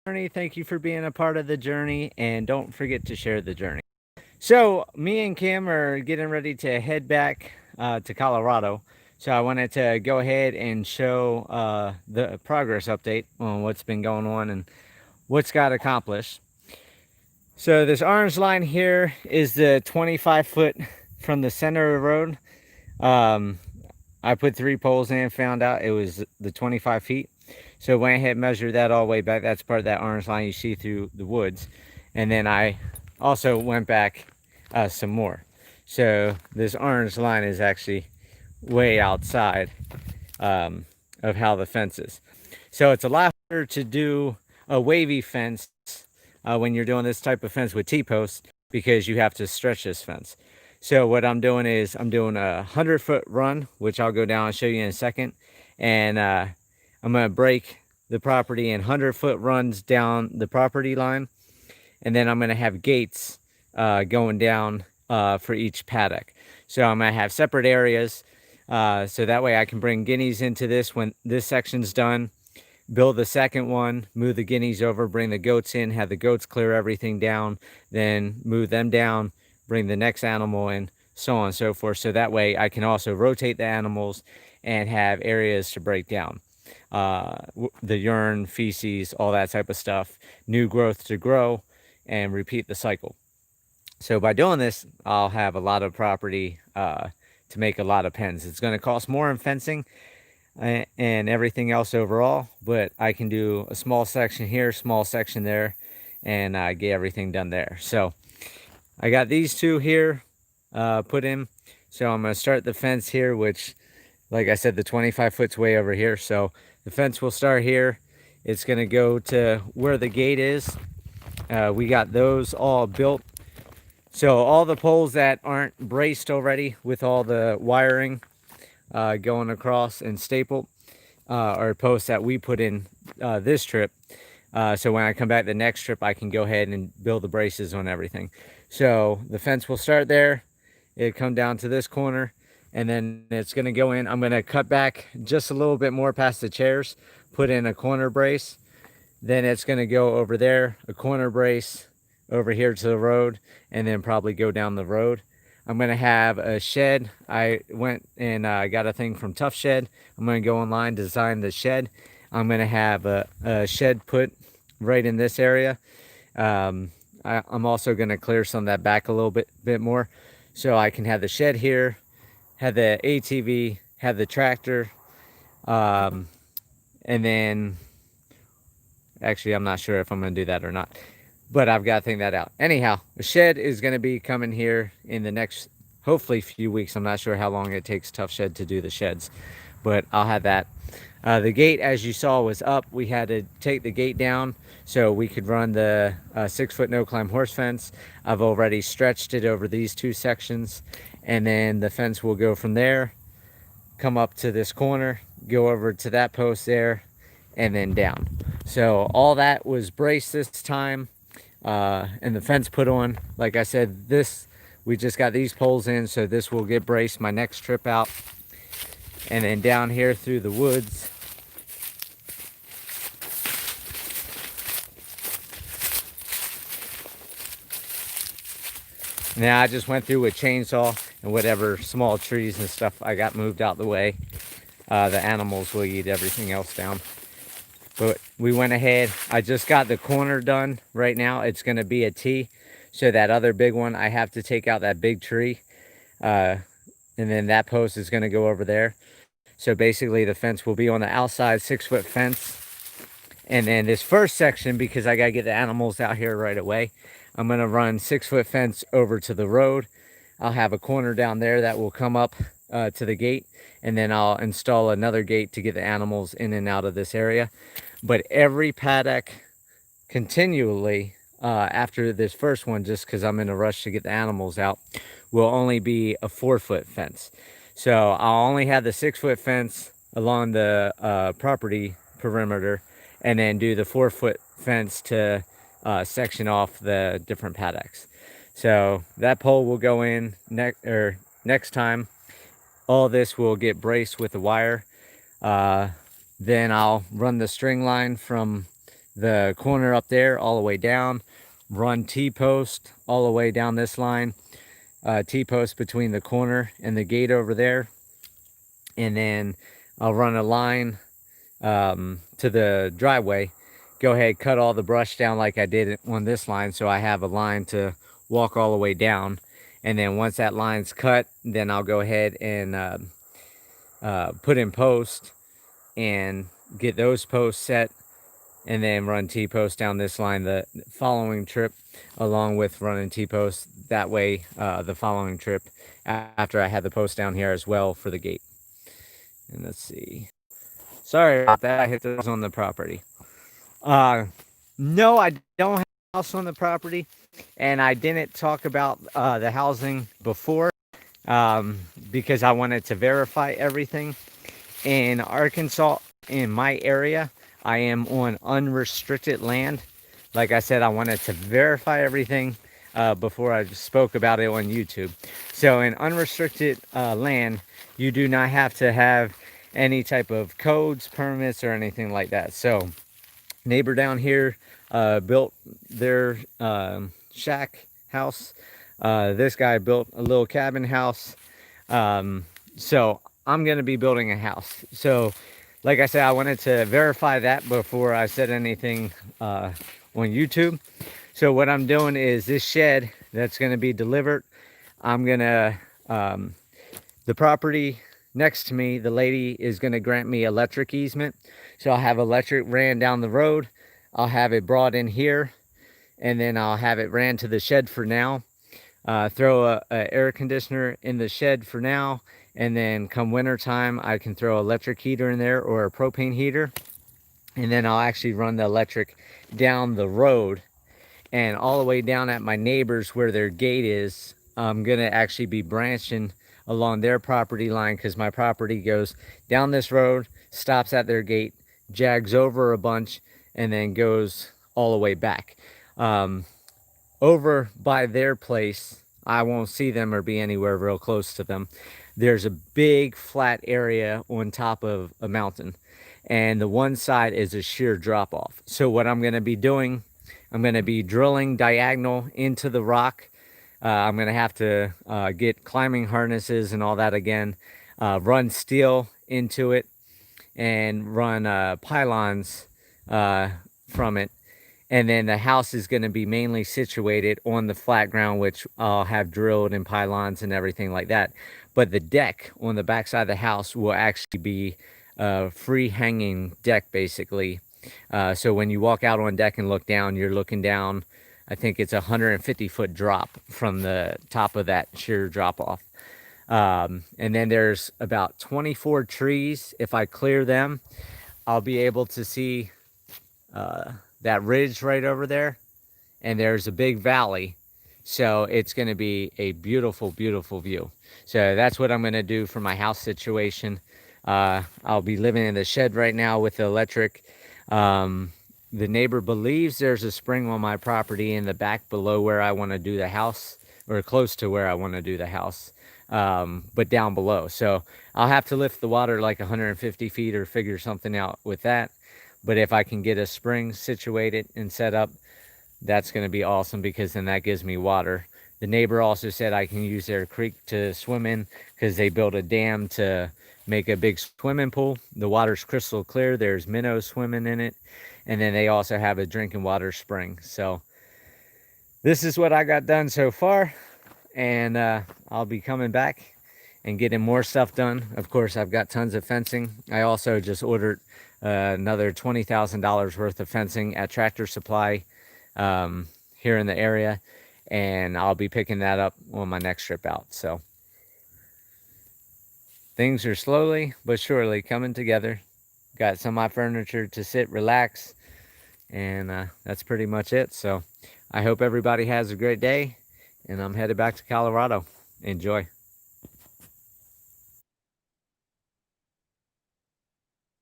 journey. Thank you for being a part of the journey, and don't forget to share the journey. So, me and Kim are getting ready to head back to Colorado. So, I wanted to go ahead and show the progress update on what's been going on and what's got accomplished. So, this orange line here is the 25 foot from the center of the road. Um, I put 3 poles in, found out it was the 25 feet. So went ahead and measured that all the way back. That's part of that orange line you see through the woods. And then I also went back some more. So this orange line is actually way outside of how the fence is. So it's a lot harder to do a wavy fence when you're doing this type of fence with T-posts because you have to stretch this fence. So what I'm doing is I'm doing a 100-foot run, which I'll go down and show you in a second. And I'm going to break the property in 100-foot runs down the property line. And then I'm going to have gates going down for each paddock. So I'm going to have separate areas. So that way I can bring guineas into this when this section's done. Build the second one, move the guineas over, bring the goats in, have the goats clear everything down, then move them down, bring the next animal in, so on and so forth. So that way I can also rotate the animals and have areas to break down. The urine, feces, all that type of stuff, new growth to grow, and repeat the cycle. So by doing this, I'll have a lot of property to make a lot of pens. It's going to cost more in fencing and everything else overall, but I can do a small section here, small section there, and get everything done there. So I got these two here put in. So I'm going to start the fence here, which, like I said, the 25 foot's way over here. So the fence will start here. It's going to go to where the gate is. We got those all built. So all the poles that aren't braced already with all the wiring going across and stapled are posts that we put in this trip. So when I come back the next trip, I can go ahead and build the braces on everything. So the fence will start there. It'll come down to this corner, and then it's going to go in. I'm going to cut back just a little bit more past the chairs, put in a corner brace. Then it's going to go over there, a corner brace over here to the road, and then probably go down the road. I'm going to have a shed. I went and got a thing from Tough Shed. I'm going to go online, design the shed. I'm going to have a shed put right in this area. I'm also going to clear some of that back a little bit more, so I can have the shed here, have the ATV, have the tractor, and then actually I'm not sure if I'm going to do that or not, but I've got to think that out. Anyhow, the shed is going to be coming here in the next, hopefully, few weeks. I'm not sure how long it takes Tough Shed to do the sheds, but I'll have that. The gate, as you saw, was up. We had to take the gate down so we could run the 6-foot no-climb horse fence. I've already stretched it over these two sections, and then the fence will go from there, come up to this corner, go over to that post there, and then down. So all that was braced this time, and the fence put on. Like I said, we just got these poles in, so this will get braced my next trip out. And then down here through the woods, now I just went through with chainsaw and whatever small trees and stuff I got moved out the way. The animals will eat everything else down. But we went ahead. I just got the corner done right now. It's going to be a T. So that other big one, I have to take out that big tree. And then that post is going to go over there. So basically the fence will be on the outside 6-foot fence. And then this first section, because I got to get the animals out here right away, I'm going to run 6-foot fence over to the road. I'll have a corner down there that will come up to the gate. And then I'll install another gate to get the animals in and out of this area. But every paddock continually after this first one, just because I'm in a rush to get the animals out, will only be a 4-foot fence. So I'll only have the 6-foot fence along the property perimeter, and then do the 4-foot fence to section off the different paddocks. So that pole will go in next time. All this will get braced with the wire. Then I'll run the string line from the corner up there all the way down, run T-post all the way down this line, T-post between the corner and the gate over there, and then I'll run a line to the driveway, go ahead, cut all the brush down like I did on this line, so I have a line to walk all the way down. And then once that line's cut, then I'll go ahead and put in post and get those posts set, and then run T-post down this line the following trip, along with running T-post that way the following trip after I had the post down here as well for the gate. And let's see. Sorry about that. I hit those on the property. No, I don't have a house on the property, and I didn't talk about the housing before because I wanted to verify everything. In Arkansas, in my area, I am on unrestricted land. Like I said, I wanted to verify everything before I spoke about it on YouTube. So in unrestricted land, you do not have to have any type of codes, permits, or anything like that. So neighbor down here built their shack house. This guy built a little cabin house. So I'm going to be building a house. So like I said, I wanted to verify that before I said anything on YouTube. So what I'm doing is this shed that's going to be delivered, I'm going to, the property next to me, the lady is going to grant me electric easement. So I'll have electric ran down the road. I'll have it brought in here, and then I'll have it ran to the shed for now. Throw a air conditioner in the shed for now, and then come winter time I can throw an electric heater in there or a propane heater, and then I'll actually run the electric down the road and all the way down at my neighbors where their gate is. I'm gonna actually be branching along their property line, because my property goes down this road, stops at their gate, jags over a bunch, and then goes all the way back. Over by their place, I won't see them or be anywhere real close to them. There's a big flat area on top of a mountain, and the one side is a sheer drop off. So what I'm going to be doing, I'm going to be drilling diagonal into the rock. I'm going to have to get climbing harnesses and all that again, run steel into it, and run pylons from it. And then the house is going to be mainly situated on the flat ground, which I'll have drilled and pylons and everything like that. But the deck on the back side of the house will actually be a free hanging deck, basically. So when you walk out on deck and look down, you're looking down, I think it's a 150-foot drop from the top of that sheer drop off. And then there's about 24 trees. If I clear them, I'll be able to see that ridge right over there, and there's a big valley. So it's going to be a beautiful, beautiful view. So that's what I'm going to do for my house situation. I'll be living in the shed right now with the electric. The neighbor believes there's a spring on my property in the back below where I want to do the house, or close to where I want to do the house, but down below. So I'll have to lift the water like 150 feet or figure something out with that. But if I can get a spring situated and set up, that's going to be awesome, because then that gives me water. The neighbor also said I can use their creek to swim in, because they built a dam to make a big swimming pool. The water's crystal clear. There's minnows swimming in it. And then they also have a drinking water spring. So this is what I got done so far. And I'll be coming back and getting more stuff done. Of course, I've got tons of fencing. I also just ordered another $20,000 worth of fencing at Tractor Supply here in the area, and I'll be picking that up on my next trip out. So things are slowly but surely coming together. Got some of my furniture to sit, relax, and that's pretty much it. So I hope everybody has a great day, and I'm headed back to Colorado. Enjoy.